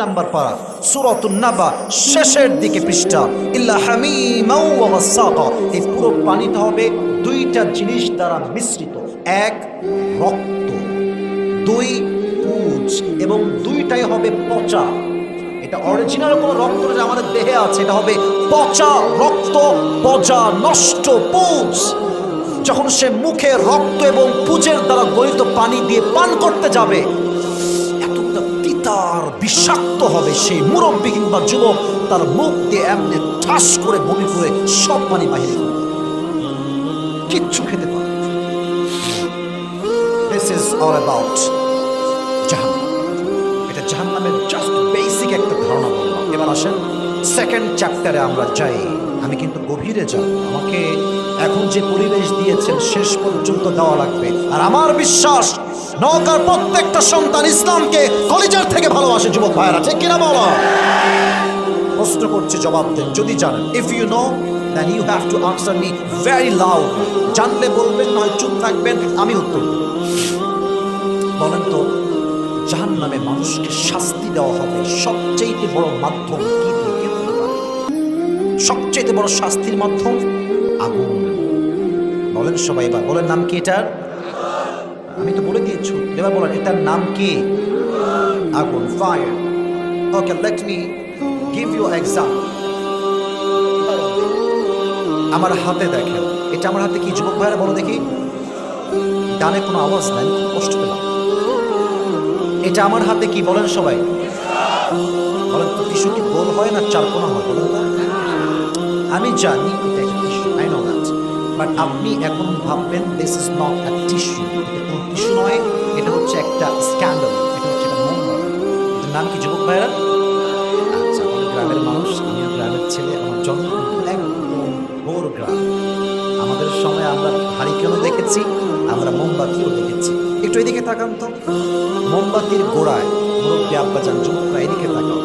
Number পারা সূরাতুন নাবা শেষের দিকে পৃষ্ঠা ইল্লা হামিমাও ওয়া ওয়াসাকা। এই পুরো পানিটা হবে দুইটা জিনিস দ্বারা মিশ্রিত, এক রক্ত, দুই পুজ, এবং দুইটাই হবে পচা। এটা অরিজিনাল কোনো রক্ত যে আমাদের দেহে আছে, এটা হবে পচা রক্ত, পচা নষ্ট পুজ। যখন সে মুখে রক্ত এবং পুজের দ্বারা গলিত পানি দিয়ে পান করতে যাবে, তার বিষাক্ত হবে। সেই মুরব্বী কিংবা যুবক তার মুখ দিয়ে এমনি ঠাস করে বমি করে সব পানি বাহির করে, কিচ্ছু খেতে পারে। This is all about জাহান্নাম। এটা জাহান্নামের জাস্ট বেসিক একটা ধারণা বললাম। এবার আসেন সেকেন্ড চ্যাপ্টারে আমরা যাই। আমি কিন্তু গভীরে যাব, আমাকে এখন যে পরিবেশ দিয়েছেন শেষ পর্যন্ত দেওয়া লাগবে। আর আমার বিশ্বাস নওগাঁর প্রত্যেকটা সন্তান ইসলামকে কলিজার থেকে ভালোবাসে। যুবক ভাইয়েরা ঠিক কিনা বলো? প্রশ্ন করছি, জবাব দেন যদি জানেন। If you know then you have to answer me very loud. জানলে বলবেন, নয় চুপ থাকবেন, আমি উত্তর দেব। বলেন তো, জাহান্নামে মানুষকে শাস্তি দেওয়া হবে সবচেয়ে বড় মাধ্যম কি দিয়ে? কে বলতে পারে? সবচেয়ে বড় শাস্তির মাধ্যম আগুন। বলেন সবাই, এবার বলেন নাম কি এটার? আমি তো বলে দিয়েছি, এবার বলেন এটার নাম কি? আগুন, fire. Okay, let me give you example. আমার হাতে দেখেন, এটা আমার হাতে কি? যুবক ভাইরা বলো দেখি। ডানে কোনো আওয়াজ নাই, কষ্ট পেলাম। এটা আমার হাতে কি? বলেন সবাই, বলেন তো। টিস্যু কি গোল হয় না চারকোনা হয়? বলেন তো। আমি জানি এটা একটা tissue, I know that, but আপনি এখন ভাববেন this is not a tissue. এটা কোনো টিস্যু নয়, এটা হচ্ছে একটা স্ক্যান্ডাল, এটা হচ্ছে একটা মোমবাতি। এটার নাম কি যুবক ভাইরা? আচ্ছা, আমাদের গ্রামের মানুষ, আমিও গ্রামের ছেলে, আমার জন্ম একদম ভোর গ্রাম। আমাদের সময় আমরা হারিকেনও দেখেছি, আমরা মোমবাতিও দেখেছি। একটু এদিকে তাকান তো, মোমবাতির গোড়ায় মুরব্বী আব্বাজান যুবকরা এদিকে তাকাও,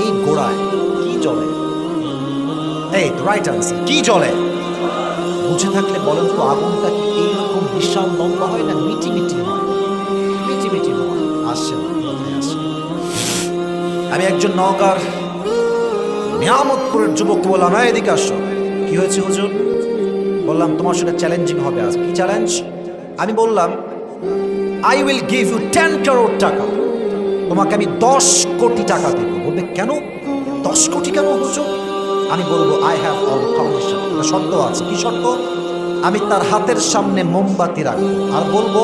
এই গোড়ায় কি জ্বলে? এই তো রাইট আনসার, কি জ্বলে? বুঝে থাকলে বলেন তো, আগুনটা কি এইরকম বিশাল লম্বা হয় না মিটি মিটি হয়? মিটি মিটি হয়। আসেন, আসেন। আমি একজন নওগাঁর নিয়ামতপুরের যুবককে বললাম, এদিকে আসো। কি হয়েছে হুজুর? বললাম তোমার সাথে চ্যালেঞ্জিং হবে আজ। কি চ্যালেঞ্জ? আমি বললাম I will give you 10 crore টাকা। তোমাকে আমি 10 কোটি টাকা দেব। বলবে কেন 10 কোটি কেন হুজুর? আমি বলবো আই হ্যাভ অন কন্ডিশন। একটা শর্ত আছে। কি শর্ত? আমি তার হাতের সামনে মোমবাতি রাখবো আর বলবো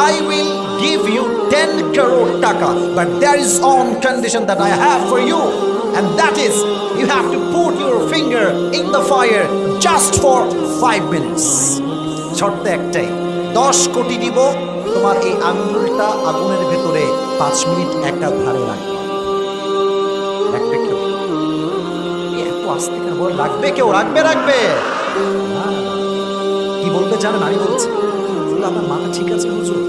I will give you 10 crore টাকা, but there is on condition that I have for you, and that is you have to put your finger in the fire just for 5 minutes. শর্ত একটাই, 10 কোটি দিব, তোমার এই আঙ্গুলটা আগুনের ভেতরে 5 মিনিট একাধারে রাখবে। রাখবে কেউ? এত আস্তে কেন বল? রাখবে কেউ? রাখবে। কি বলবে জানেন? আমি বলছি, আমার মাথা ঠিক আছে হুজুর,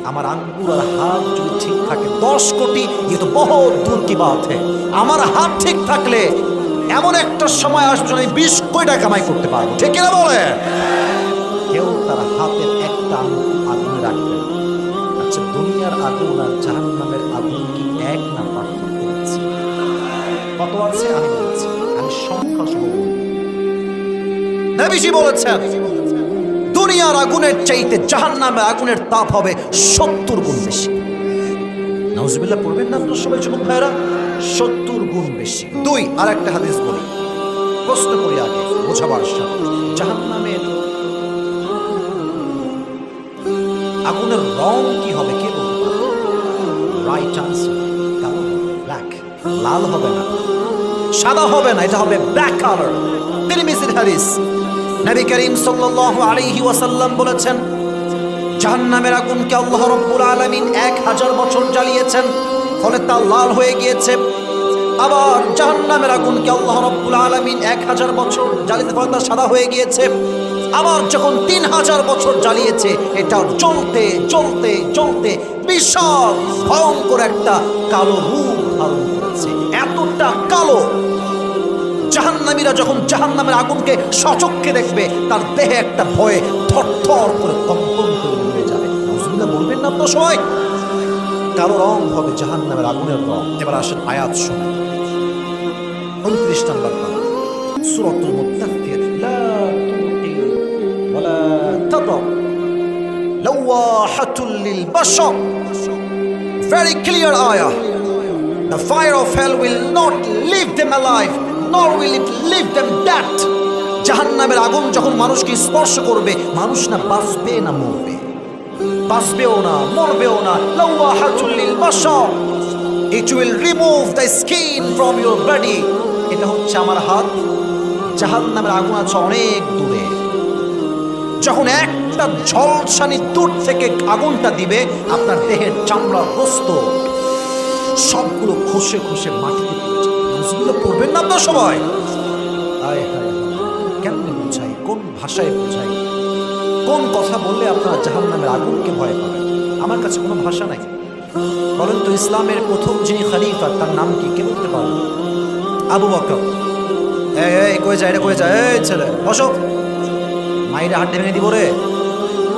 আমার আঙ্গুল আর হাত যদি ঠিক থাকে 10 কোটি ये तो बहुत दूर की बात है। আমার হাত ঠিক থাকলে এমন একটা সময় আসবে আমি 20 কোটি টাকা কামাই করতে পারবো। ঠিক কিনা বলে? কেউ তার হাতের একটা আঙ্গুল আগুনে রাখবে। আচ্ছা, দুনিয়ার আগুন আর জাহান্নামের আগুন কি এক না পার্থক্য আছে? কত আছে? আমি বলছি, আমি সংখ্যা সহ নবীজি বলেছেন দুনিয়ার আগুনের চাইতে জাহান্নামের আগুনের তাপ হবে 70 গুণ বেশি। নাউজুবিল্লাহ পড়বেন না আপনার সবাই যুবক ভাইরা? 70 গুণ বেশি। দুই, আর একটা হাদিস বলি, প্রশ্ন করি আগে বোঝাবার সাথে। জাহান্নামের আগুনের রং কি হবে? কে বলতে পারে? রাইট আনসার, কালো, ব্ল্যাক। লাল হবে না, সাদা হবে না, এটা হবে ব্ল্যাক কালার। তিরমিজির হাদিস, নবী করিম সাল্লাল্লাহু আলাইহি ওয়াসাল্লাম বলেছেন জাহান্নামের আগুনকে আল্লাহ রাব্বুল আলামিন 1000 বছর জ্বালিয়েছেন, ফলে তা লাল হয়ে গিয়েছে। আবার জাহান্নামের আগুনকে আল্লাহ রাব্বুল আলামিন 1000 বছর জ্বালিয়ে ফলে তা সাদা হয়ে গিয়েছে। আবার যখন 3000 বছর জ্বালিয়েছে, এটা জ্বলতে জ্বলতে জ্বলতে বিশাল ভয়ঙ্কর একটা কালো রূপ ধারণ করেছে। এতটা কালো, জাহান্নামীরা যখন জাহান্নামের আগুনকে সচক্ষে দেখবে, তার দেহে একটা ভয়ে থরথর করে কম্পন করে উঠে যাবে। নাউজুবিল্লাহ বলবেন না আপনারা সবাই? কালো রং হবে জাহান্নামের আগুনের রং। এবার আসেন আয়াত শুনে 29 নম্বর পারা সূরাতুল মুদ্দাথির, লা তুলকি ওয়ালা তাদা লাওয়াহাতুল লিল Bashar. Very clear ayah. The fire of hell will not leave them alive, nor will it leave them dead. জাহান্নামের আগুন যখন মানুষকে স্পর্শ করবে, মানুষ না বাঁচবে না মরবে, বাঁচবেও না মরবেও না। লাওয়াহাতুল লিল Bashar, it will remove the skin from your body. এটা হচ্ছে আমার হাত। জাহান্নামের আগুন আছে অনেক দূরে। যখন একটা ঝলসানি দূর থেকে আগুনটা দিবে, আপনার দেহের চামড়া গোস্ত সবগুলো খসে খসে মাটিতে পড়বেন না আপনার সবাই। হায় হায়, কেমনে বোঝাই, কোন ভাষায় বোঝাই, কোন কথা বললে আপনারা জাহান্নামের আগুনকে ভয় পাবেন? আমার কাছে কোনো ভাষা নাই। বলেন তো, ইসলামের প্রথম যিনি খলিফা তার নাম কি? কে বলতে পারবেন? আবু বকর। এই কই যায় রে, কই যায়? এই ছেলে বসো, মাইরে হাড্ডি ভেঙে দিব রে,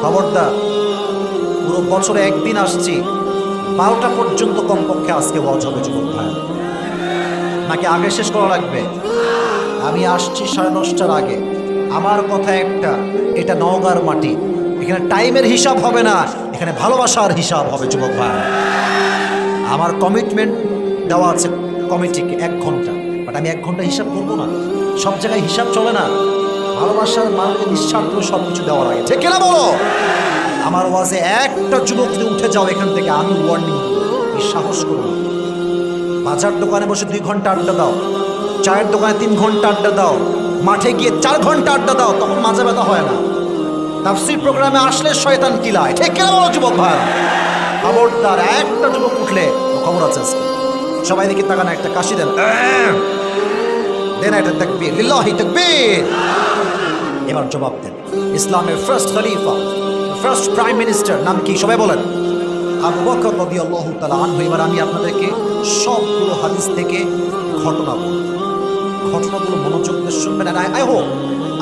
খবরদার। পুরো বছরে একদিন আসছি, 12টা পর্যন্ত কমপক্ষে আজকে ওয়াজ হবে যুবক ভাই, নাকি আগে শেষ করা লাগবে? আমি আসছি 9:30টার আগে। আমার কথা একটা, এটা নওগাঁর মাটি, এখানে টাইমের হিসাব হবে না, এখানে ভালোবাসার হিসাব হবে যুবক ভাই। আমার কমিটমেন্ট দেওয়া আছে কমিটিকে 1 ঘন্টা, বাট আমি 1 ঘন্টা হিসাব করবো না। সব জায়গায় হিসাব চলে না, ভালোবাসার মানুষকে নিঃস্বার্থ সব কিছু দেওয়ার আগে, ঠিক না বলো? আমার ওয়াজে একটা যুবক যদি উঠে যাও এখান থেকে, আমি ওয়ার্নিং দেবো, সাহস করো না। বাজার দোকানে বসে 2 ঘন্টা আড্ডা দাও, চায়ের দোকানে 3 ঘন্টা আড্ডা দাও, মাঠে গিয়ে 4 ঘন্টা আড্ডা দাও, তখন মাজা ব্যথা হয় না। তাফসীর প্রোগ্রামে আসলে শয়তান কিলায়, ঠিক না বলো যুবক ভাই? খবরদার, একটা যুবক উঠলে খবর আছে আজকে। সবাই দেখি তাকান, একটা কাশি দেন, দেন একটা তাকবীর, লিল্লাহি তাকবীর। এবার জবাব দেন। ইসলামের ফার্স্ট খলিফা, ফার্স্ট প্রাইম মিনিস্টার নাম কি? সবাই বলেন। আবু বকর রাদিয়াল্লাহু তাআলা আনহু। এবার আমি আপনাদেরকে সবগুলো হাদিস থেকে ঘটনাগুলো মনোযোগ দিয়ে শুনবেন।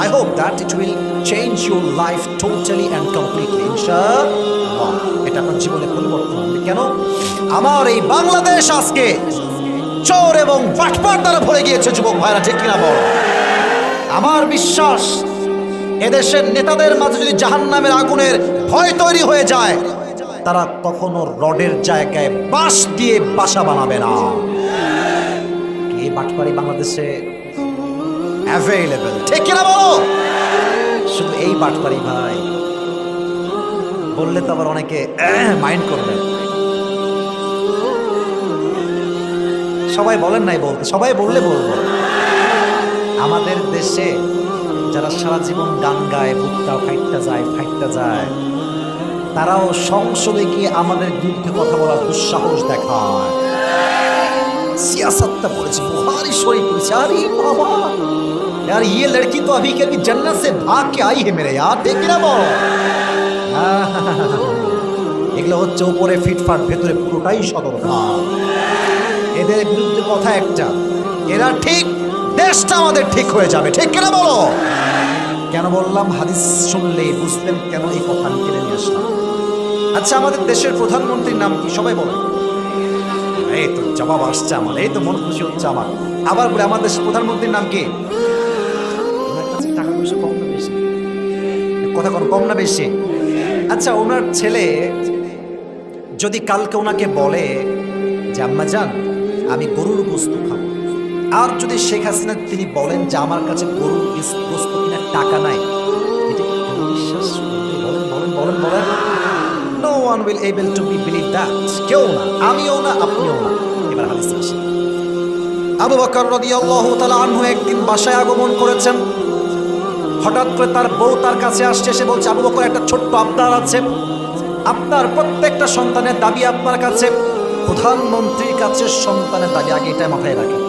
I hope that it will change your life totally and completely, ইনশাআল্লাহ। এটা আপনার জীবনে পরিবর্তন হবে। কেন? আমার এই বাংলাদেশ আজকে চোর এবং বাটপার দ্বারা ভরে গিয়েছে যুবক ভাইরা, ঠিক কিনা বল? আমার বিশ্বাস, এদেশের নেতাদের মাঝে যদি জাহান্নামের আগুনের ভয় তৈরি হয়ে যায়, তারা কখনো রডের জায়গায় বাঁশ দিয়ে বাসা বানাবে না। কে বাটপারি বাংলাদেশে অ্যাভেলেবল, ঠিক কিনা বলো? শুধু এই বাটপারি ভাই বললে তো আবার অনেকে মাইন্ড করবে। সবাই বলেন নাই বলতে, সবাই বললে বলবো। আমাদের দেশে যারা সারা জীবন গান গায়, বুকটা ফাইটটা যায়, তারাও সংসদে গিয়ে আমাদের বিরুদ্ধে কথা বলার দুঃসাহস দেখায়। সিয়াসতটা পড়েছে, বুখারী শরীফ পড়েছে। আরে বাবা यार, ये लड़की तो अभी के अभी जन्नत से भाग के आई है मेरे यार, देख ना বল। এগুলো হচ্ছে উপরে ফিটফাট, ভেতরে পুরোটাই সদরঘাট। এদের বিরুদ্ধে কথা একটা, এরা ঠিক, দেশটা আমাদের ঠিক হয়ে যাবে, ঠিক কিনা বলো? কেন বললাম? হাদিস শুনলে বুঝলেন কেন এই কথা আমি টেনে নিয়ে আসলাম। আচ্ছা, আমাদের দেশের প্রধানমন্ত্রীর নাম কি? সবাই বলেন। এই তো জবাব আসছে আমার, এই তো মন খুশি হচ্ছে আমার। আবার বলে, আমার দেশের প্রধানমন্ত্রীর নাম কি? টাকা পয়সা কম না বেশি? কথা কম না বেশি? আচ্ছা, ওনার ছেলে যদি কালকে ওনাকে বলে যে আম্মাজান আমি গরুর গোশত খাবো, আর যদি শেখ হাসিনা তিনি বলেন যে আমার কাছে গরুর গোশত কিনার টাকা নাই, এটা কি কেউ বিশ্বাস করবে? বলেন বলেন বলেন বলেন। No one will able to believe that. কেউ না, আমিও না, আপনিও না। এবার হাদিসে আসি। আবু বকর রাদিয়াল্লাহু তাআলা আনহু একদিন বাসায় আগমন করেছেন। হঠাৎ করে তার বউ তার কাছে আসছে, সে বলছে, আবু বকর একটা ছোট্ট আবদার আছে। আপনার প্রত্যেকটা সন্তানের দাবি আপনার কাছে। প্রধানমন্ত্রীর কাছে সন্তানের দাবি, আগে এটা মাথায় রাখেন।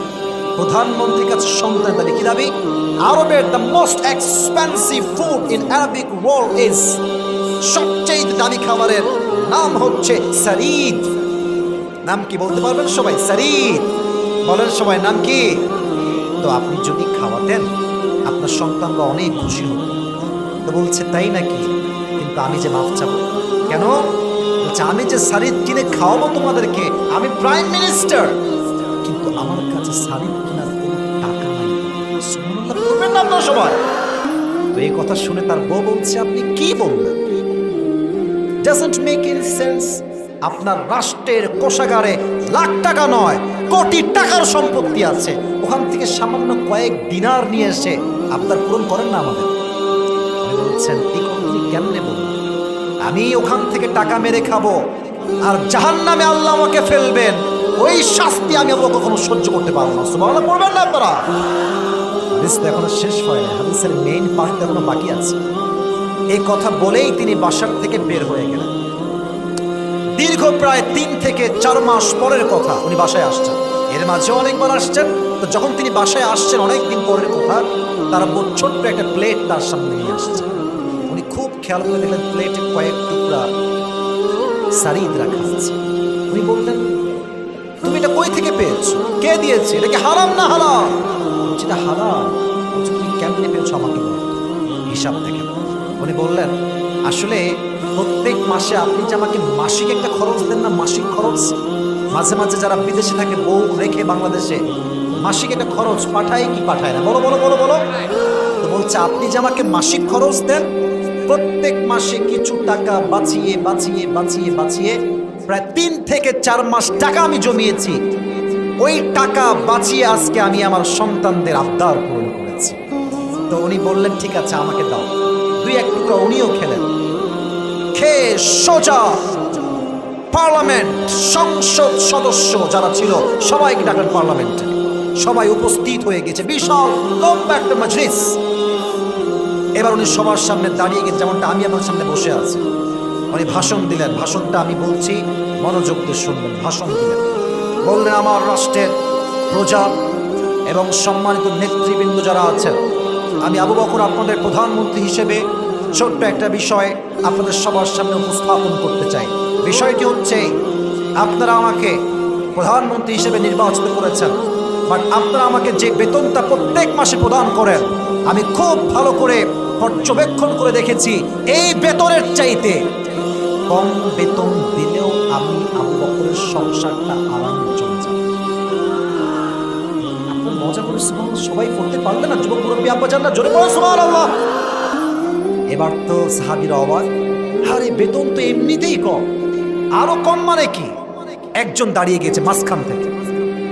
প্রধানমন্ত্রীর কাছে সন্তানের দাবি কি দাবি? আরবের the most expensive food in Arabic world is, সবচেয়ে দামি খাবারের নাম হচ্ছে সারিদ। নাম কি বলতে পারবেন সবাই? সারিদ বলেন সবাই, নাম কি? তো আপনি যদি খাওয়াতেন আপনার সন্তানরা অনেক খুশি হতো। তো বলছে তাই নাকি, কিন্তু আমি যে মাফ চাবো। কেন? বলছে বলছে আমি যে সারিদ কিনে খাওয়াবো তোমাদেরকে, আমি প্রাইম মিনিস্টার, কিন্তু আমার কাছে সারিদ কেনার কোনো টাকা নাই। সুবহানাল্লাহ করবেন না আপনারা সবাই? তো এই কথা শুনে তার বউ বলছে আপনি কি বললেন? Doesn't make any sense. আপনার রাষ্ট্রের কোষাগারে লাখ টাকা নয় কোটি টাকার সম্পত্তি আছে, ওখান থেকে সামান্য কয়েক দিনার নিয়ে এসে আপনার পূরণ করেন না আমাদের। উনি বলছেন এই কথা তুমি কেমনে বলবেন? আমি ওখান থেকে টাকা মেরে খাবো আর জাহান্নামে আল্লাহ আমাকে ফেলবেন, ওই শাস্তি আমি আবার কখনো সহ্য করতে পারবো না। সুবহানাল্লাহ পড়বেন না আপনারা? হাদিস তো এখনো শেষ হয়নি, হাদিসের মেইন পার্ট এখনো বাকি আছে। এই কথা বলেই তিনি বাসার থেকে বের হয়ে গেলেন। দীর্ঘ প্রায় 3 থেকে 4 মাস পরের কথা উনি বাসায় আসছেন। এর মাঝে অনেকবার আসছেন। তো যখন তিনি বাসায় আসছেন অনেকদিন পরের কথা, তার বোন ছোট্ট একটা প্লেট তার সামনে নিয়ে আসছে। উনি খুব খেয়াল করে দেখলেন প্লেটে কয়েক টুকরা সারিদ রাখা আছে। উনি বললেন তুমি এটা কই থেকে পেয়েছো, কে দিয়েছে, এটা কি হারাম না হালাল? বলছে এটা হালাল। বলছে তুমি কেমনে পেয়েছো আমাকে বলো, হিসাব দেখে। উনি বললেন আসলে প্রত্যেক মাসে আপনি যে আমাকে মাসিক একটা খরচ দেন না, মাসিক খরচ, মাঝে মাঝে যারা বিদেশে থাকে বউ রেখে বাংলাদেশে মাসিক একটা খরচ পাঠায় কি পাঠায় না, বলো বলো বলো বলো। তো বলছে আপনি যে আমাকে মাসিক খরচ দেন, প্রত্যেক মাসে কিছু টাকা বাঁচিয়ে বাঁচিয়ে বাঁচিয়ে বাঁচিয়ে প্রায় 3 থেকে 4 মাস টাকা আমি জমিয়েছি। ওই টাকা বাঁচিয়ে আজকে আমি আমার সন্তানদের আবদার পূরণ করেছি। তো উনি বললেন ঠিক আছে আমাকে দাও। 2-1 টুকরা উনিও খেলেন। খেয়ে সোজা পার্লামেন্ট, সংসদ সদস্য যারা ছিল সবাইকে ডাকলেন পার্লামেন্টে। সবাই উপস্থিত হয়ে গেছে, বিশাল লম্বা একটা মজলিস। এবার উনি সবার সামনে দাঁড়িয়ে গেছে, যেমনটা আমি আমার সামনে বসে আছি। উনি ভাষণ দিলেন। ভাষণটা আমি বলছি, মনোযোগ দিয়ে শুনবেন। ভাষণ দিলেন, বললেন আমার রাষ্ট্রের প্রজা এবং সম্মানিত নেতৃবৃন্দ যারা আছেন, আমি আবু বকর আপনাদের প্রধানমন্ত্রী হিসেবে ছোট্ট একটা বিষয় আপনাদের সবার সামনে উপস্থাপন করতে চাই। বিষয়টি হচ্ছে আপনারা আমাকে প্রধানমন্ত্রী হিসেবে নির্বাচিত করেছেন, বাট আপনারা আমাকে যে বেতনটা প্রত্যেক মাসে প্রদান করেন, আমি খুব ভালো করে পর্যবেক্ষণ করে দেখেছি এই বেতনের চাইতে কম বেতন দিলেও আমি আবু বকরের সংসারটা আরামে চলে যাবে। আপনার মজা করে সুবহানাল্লাহ সবাই পড়তে পারলে না? যুবক মুরব্বী আব্বা জানরা জোরে পড়ো সুবহানাল্লাহ। এবার তো সাহাবীরা অবাক, আরে বেতন তো এমনিতেই কম, আরো কম মানে কি? একজন দাঁড়িয়ে গেছে মাঝখান থেকে,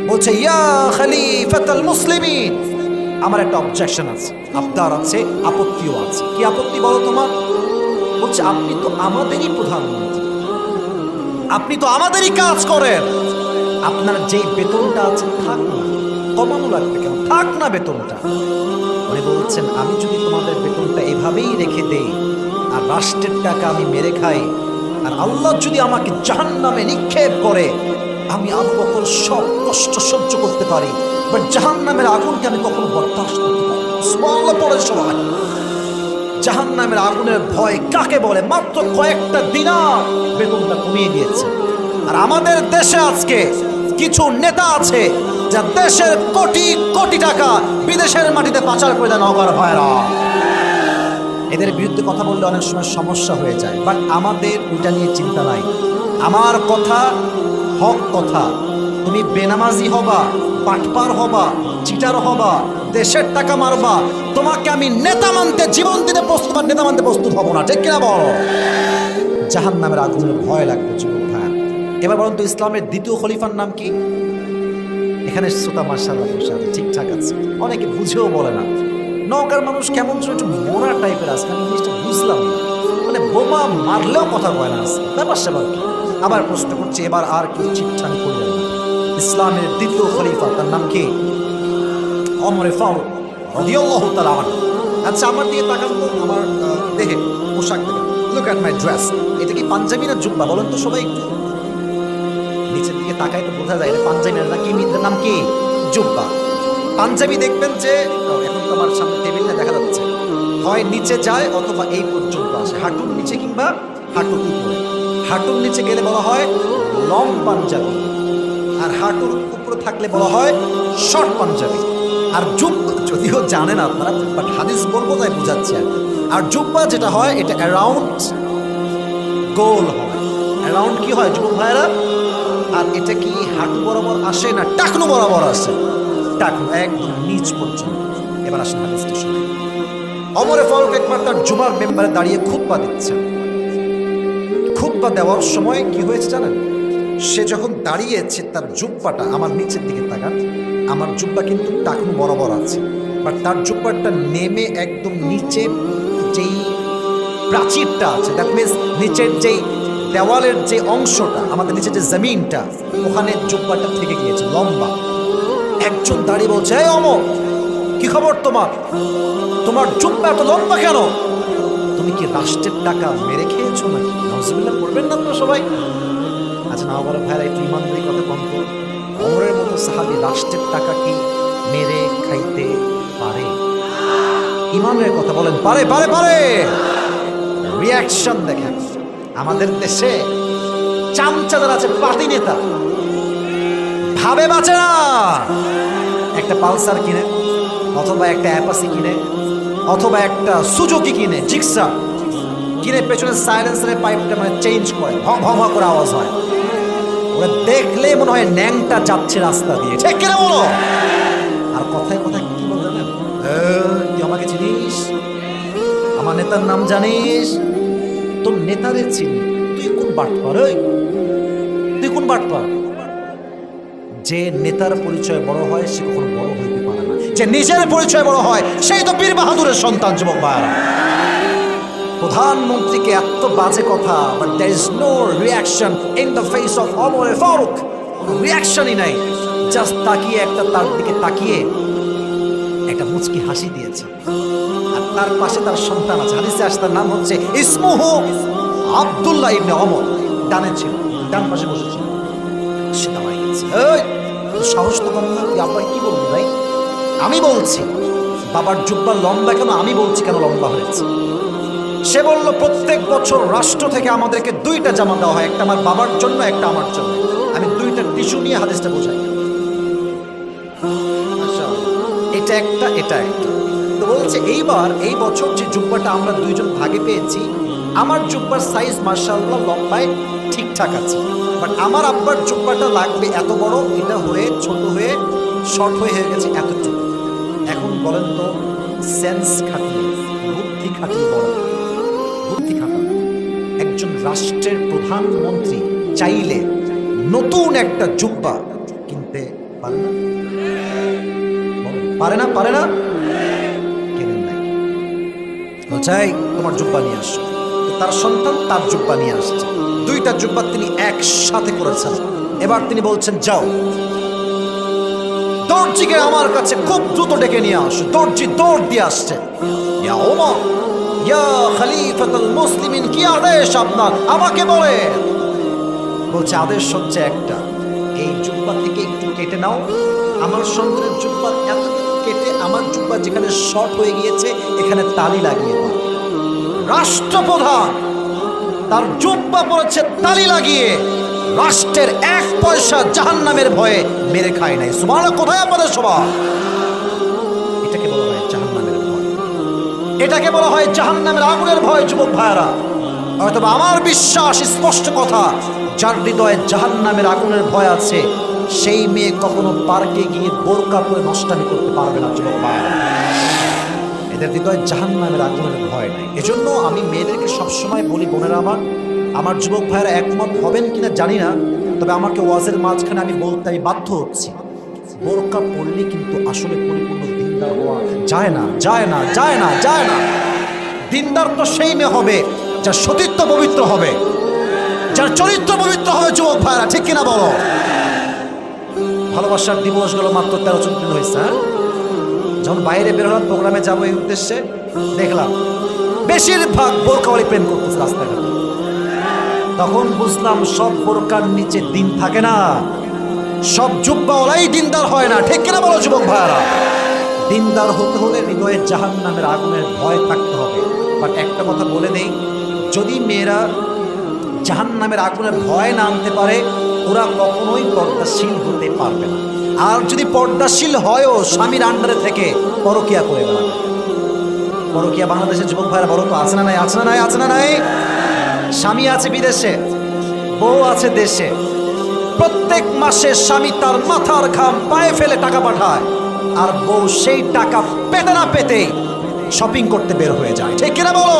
বলছে ইয়া খলিফাতুল মুসলিমিন, আমার একটা অবজেকশন আছে, আবদার আছে, আপত্তিও আছে। কি আপত্তি বলো তোমার? বলছে আপনি তো আমাদেরই প্রধানমন্ত্রী, আপনি তো আমাদেরই কাজ করেন, আপনার যেই বেতনটা আছে থাক না, কমানো লাগবে কেন? থাক না বেতনটা। উনি বলছেন আমি যদি তোমাদের বেতনটা এভাবেই রেখে দেই আর রাষ্ট্রের টাকা আমি মেরে খাই আর আল্লাহ যদি আমাকে জাহান্নামে নিক্ষেপ করে, আমি আবু বকর সব কষ্ট সহ্য করতে পারি, বাট জাহান্নামের আগুনকে আমি কখনো বরদাস্ত করতে পারি না। সুবহানাল্লাহ পড়ে সবাই। জাহান্নামের আগুনের ভয় কাকে বলে? মাত্র কয়েকটা দিনার বেতনটা কমিয়ে দিয়েছে। আর আমাদের দেশে আজকে কিছু নেতা আছে যা দেশের কোটি কোটি টাকা বিদেশের মাটিতে পাচার করে দেয় নগর ভয়রা। এদের বিরুদ্ধে কথা বললে অনেক সময় সমস্যা হয়ে যায়, বাট আমাদের ওইটা নিয়ে চিন্তা নাই। আমার কথা হক কথা। তুমি বেনামাজি হবা, পাটপার হবা, চিটার হবা, দেশের টাকা মারবা, তোমাকে আমি নেতা মানতে জীবন দিতে প্রস্তুত, আর নেতা মানতে প্রস্তুত হব না। ঠিক কিনা বলো? জাহান্নামের আগুনের ভয় লাগবে যুবক ভাই। এবার বলুন তো ইসলামের দ্বিতীয় খলিফার নাম কি? এখানে শ্রোতা মাশাআল্লাহ বসে আছে, ঠিকঠাক আছে। অনেকে বুঝেও বলে না। নওগাঁর মানুষ কেমন ছিল, একটু মোড়া টাইপের আছে, আমি জিনিসটা বুঝলাম না। মানে বোমা মারলেও কথা কয় না, আছে ব্যাপার স্যাপার কি। আবার প্রশ্ন করছি, এবার আর কিছু ঠিকঠাক করলেন না। ইসলামের দ্বিতীয় খলিফা তার নাম কি? ওমর ফারুক রাদিয়াল্লাহু তাআলা আনহু। আচ্ছা আমার দিকে তাকান তো, আমার দেখে পোশাক দেখেন, লুক অ্যাট মাই ড্রেস। এটা কি পাঞ্জাবি না জুব্বা বলেন তো সবাই একটু? নিচের দিকে তাকায় তো বোঝা যায় এটা পাঞ্জাবি না কি, নাম কি? জুব্বা। পাঞ্জাবি দেখবেন যে এখন তো আমার সামনে টেবিলে দেখা যাচ্ছে, হয় নিচে যায় অথবা এই পর্যন্ত আসে, হাঁটুর নিচে কিংবা হাঁটুর উপরে। হাঁটুর নিচে গেলে বলা হয় লং পাঞ্জাবি, আর হাঁটুর উপরে থাকলে বলা হয় শর্ট পাঞ্জাবি। আর জুব্বা যদিও জানেন আপনারা, বাট হাদিস বলবো তাই বোঝাচ্ছে। আর জুব্বা যেটা হয় এটা অ্যারাউন্ড গোল হয়, অ্যারাউন্ড কি হয় যুবক ভাইরা? আর এটা কি হাঁটু বরাবর আসে না টাকনু বরাবর আসে? টাকনু একদম নিচ পর্যন্ত। এবার আসেন হাদিসটা শুনে। ওমর ফারুক একবার তার জুমার মেম্বারে দাঁড়িয়ে খুতবা দিচ্ছেন। খুতবা দেওয়ার সময় কি হয়েছে জানেন? সে যখন দাঁড়িয়েছে তার জুব্বাটা, আমার নিচের দিকে তাকান, আমার জুব্বা কিন্তু টাকনু বরাবর আছে, বাট তার জুব্বাটা নেমে একদম নিচে যেই প্রাচীরটা আছে, দ্যাট মিনস নিচের যেই দেওয়ালের যে অংশটা, আমাদের নিচে যে জমিনটা, ওখানে জুব্বাটা থেকে গিয়েছে লম্বা। একজন দাঁড়িয়ে বলছে, এই অমর, কি খবর তোমার? তোমার জুব্বা এত লম্বা কেন? তুমি কি রাষ্ট্রের টাকা মেরে খেয়েছো নাকি? নাউজুবিল্লাহ পড়বেন না তো সবাই? আচ্ছা না বড় ভাইরা, একটু ইমানদারি কথা কম তো। ওমরের মতো সাহাবী রাষ্ট্রের টাকা কি মেরে খাইতে পারে? ইমানের কথা বলেন, পারে পারে পারে। রিয়াকশন দেখেন, আমাদের দেশে চামচাদার আছে, পার্টি নেতা ভাবে বাঁচে না। একটা পালসার কিনে, অথবা একটা অ্যাপাসি কিনে, অথবা একটা সুজুকি কিনে, জিক্সা কিনে, পেছনে সাইলেন্সারের পাইপটা মানে চেঞ্জ করে, ভং ভং করে আওয়াজ হয়। ওরা দেখলে মনে হয় ন্যাংটা যাচ্ছে রাস্তা দিয়ে, ঠিক কিনা বলো? আর কথায় কথায় কি বল জানেন? তুই আমাকে চিনিস? আমার নেতার নাম জানিস? তোর নেতারে চিনি, তুই কোন বাটপার? তুই কোন বাটপার? যে নেতার পরিচয় বড় হয় সে কখনো বড় হইতে পারে না। যে নিজের পরিচয় বড় হয় সেই তো বীর বাহাদুরের সন্তান। যুবক ভাইরা, প্রধানমন্ত্রীকে এত বাজে কথা, but there is no reaction in the face of Omar Faruk. রিঅ্যাকশনই নাই, জাস্ট তাকিয়ে একটা তার দিকে তাকিয়ে একটা মুচকি হাসি দিয়েছে। আর তার পাশে তার সন্তান আছে, হাদিসে আসে তার নাম হচ্ছে ইসমুহু আব্দুল্লাহ ইবনে ওমর। ডানে ছিল, ডান পাশে বসেছিল। সে দাঁড়ায় গেছে, এই সাহস তো কম না, তুই আব্বা কি বলবি ভাই? আমি বলছি বাবার জুব্বা লম্বা কেন, আমি বলছি কেন লম্বা হয়েছে। সে বলল, প্রত্যেক বছর রাষ্ট্র থেকে আমাদেরকে দুইটা জামা দেওয়া হয়, একটা আমার বাবার জন্য, একটা আমার জন্য। আমি দুইটা টিস্যু নিয়ে হাদিসটা বোঝাই, এটা একটা এটা একটা। তো বলছে এইবার এই বছর যে জুব্বাটা আমরা দুইজন ভাগে পেয়েছি, আমার জুব্বার সাইজ মাশাআল্লাহ লম্বায় ঠিকঠাক আছে, বাট আমার আব্বার জুব্বাটা লাগবে এত বড়, এটা হয়ে ছোট হয়ে শর্ট হয়ে গেছে এতটুকু। এখন বলেন তো, সেন্স খাটিয়ে, বুদ্ধি খাটিয়ে বলেন, বুদ্ধি খাটান, একজন রাষ্ট্রের প্রধানমন্ত্রী চাইলে নতুন একটা জুব্বা কিনতে পারে না? পারে না? পারে না? কেনেন নাই, চাই তোমার জুব্বা নিয়ে আসো। তার সন্তান তার জুব্বা নিয়ে আসছে, দুইটা জুব্বা তিনি একসাথে করেছেন। এবার তিনি বলছেন, যাও দর্জিকে আমার কাছে খুব দ্রুত ডেকে নিয়ে আসো। দর্জি দৌড় দিয়ে আসছে, ইয়া ওমর, ইয়া খলিফাতুল মুসলিমিন, কি আদেশ আপনার, আমাকে বলে। বলছে, আদেশ হচ্ছে একটা, এই জুব্বা থেকে একটু কেটে নাও, আমার সন্তানের জুব্বা এতটুকু কেটে আমার জুব্বা যেখানে শর্ট হয়ে গিয়েছে এখানে তালি লাগিয়ে দাও। রাষ্ট্রপ্রধান তার জুব্বা পড়েছে তালি লাগিয়ে, রাষ্ট্রের এক পয়সা জাহান্নামের ভয়ে মেরে খায় নাই। সুবহানাল্লাহ, কোথায় আপনাদের স্বভাব? এটাকে বলা হয় জাহান্নামের ভয়, এটাকে বলা হয় জাহান্নামের আগুনের ভয়। যুবক ভাইরা, অথবা আমার বিশ্বাস, স্পষ্ট কথা, যার হৃদয়ে জাহান্নামের আগুনের ভয় আছে সেই মেয়ে কখনো পার্কে গিয়ে বোরকা পরে নষ্টামি করতে পারবে না। যুবক ভাইরা, এদের হৃদয়ে জাহান্নামের আগুনের ভয় নাই। এজন্য আমি মেয়েদেরকে সবসময় বলি, বোনেরা আমার যুবক ভাইয়েরা একমত হবেন কিনা জানি না, তবে আমাকে ওয়াজের মাঝখানে আমি বলতে আমি বাধ্য হচ্ছি, বোরকা পড়লে কিন্তু আসলে পরিপূর্ণ দিনদার হওয়া যায় না, যায় না, যায় না, যায় না। দিনদার তো সেই মেয়ে হবে যার সতীত্ব পবিত্র হবে, যার চরিত্র পবিত্র হবে। যুবক ভাইরা, ঠিক কিনা বলো? ভালোবাসার দিবস গেল মাত্র 13-14 দিন হয়েছে। যখন বাইরে বেরোলাম, প্রোগ্রামে যাবো এই উদ্দেশ্যে, দেখলাম বেশিরভাগ বোরকাওয়ালি প্রেম করতেছে রাস্তাঘাটে। তখন বুঝলাম সব বোরকার নিচে দিন থাকে না, সব জুব্বাওয়ালাই দিনদার হয় না। ঠিক কিনা বলো যুবক ভাইরা? দিনদার হতে হলে হৃদয়ে জাহান্নামের আগুনের ভয় থাকতে হবে। বাট একটা কথা বলে দেই, যদি মেয়েরা জাহান্নামের আগুনের ভয় না আনতে পারে, ওরা কখনোই পর্দাশীল হতে পারবে না। আর যদি পর্দাশীল হয়ও স্বামীর আন্ডারে থেকে পরকিয়া করে বেড়াবে। পরকিয়া বাংলাদেশের যুবক ভাইরা বলো তো, আছে না নাই? আছে না নাই? আছে না নাই? স্বামী আছে বিদেশে, বউ আছে দেশে, প্রত্যেক মাসে স্বামী তার মাথার ঘাম পায়ে ফেলে টাকা পাঠায়, আর বউ সেই টাকা পেতে না পেতেই শপিং করতে বের হয়ে যায়। ঠিক কিনা বলো?